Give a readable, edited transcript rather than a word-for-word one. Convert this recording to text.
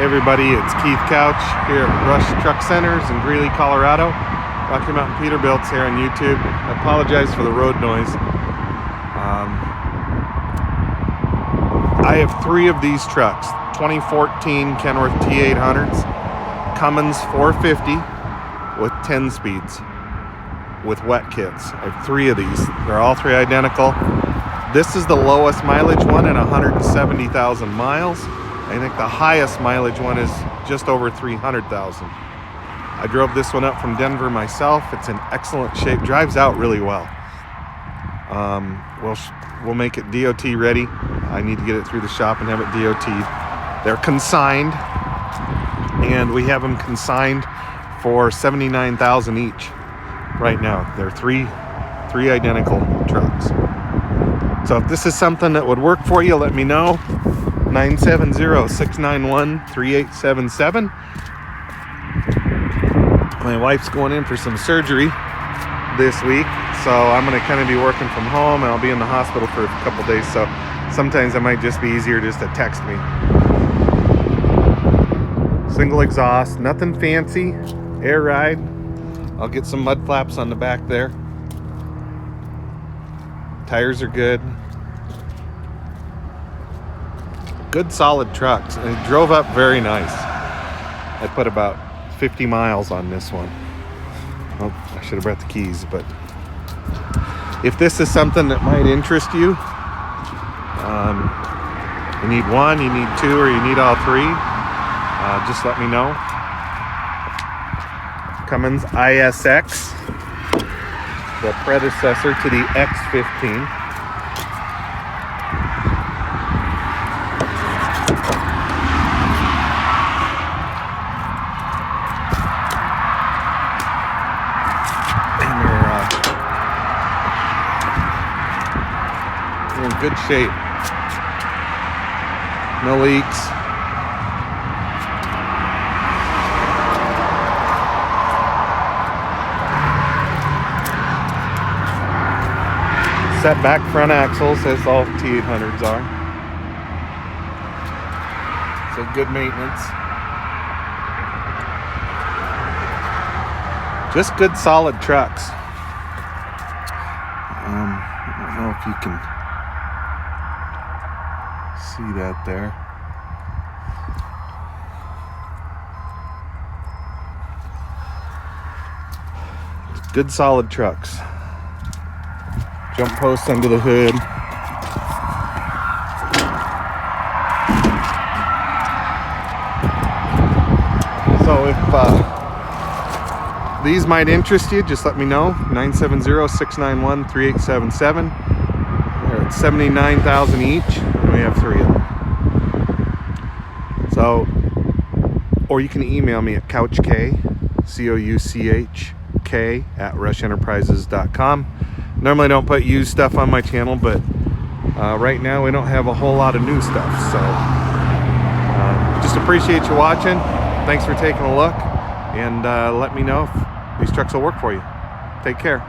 Hey everybody, it's Keith Couch here at Rush Truck Centers in Greeley, Colorado. Rocky Mountain Peterbilt's here on YouTube. I apologize for the road noise. I have 3 of these trucks. 2014 Kenworth T800s, Cummins 450 with 10 speeds with wet kits. I have 3 of these. They're all 3 identical. This is the lowest mileage one at 170,000 miles. I think the highest mileage one is just over 300,000. I drove this one up from Denver myself. It's in excellent shape. Drives out really well. We'll make it DOT ready. I need to get it through the shop and have it DOT'd. They're consigned, and we have them consigned for $79,000 each right now. They're three identical trucks. So if this is something that would work for you, let me know. 970-691-3877. My wife's going in for some surgery this week, so I'm going to kind of be working from home, and I'll be in the hospital for a couple days, so sometimes it might just be easier just to text me. Single exhaust, nothing fancy, air ride. I'll get some mud flaps on the back there. Tires are good. Good solid trucks, and it drove up very nice. I put about 50 miles on this one. Oh, I should have brought the keys, but if this is something that might interest you, you need 1, you need 2, or you need all 3, just let me know. Cummins ISX, the predecessor to the X15. In good shape, no leaks. Set back front axles, as all T800s are. So good maintenance. Just good solid trucks. I don't know if you can see that there. Good solid trucks. Jump posts under the hood. So if these might interest you, just let me know. 970-691-3877. They're at $79,000 each, and we have 3 of them. So, or you can email me at couchk, couchk @rushenterprises.com. Normally I don't put used stuff on my channel, but right now we don't have a whole lot of new stuff. So just appreciate you watching. Thanks for taking a look, and let me know if these trucks will work for you. Take care.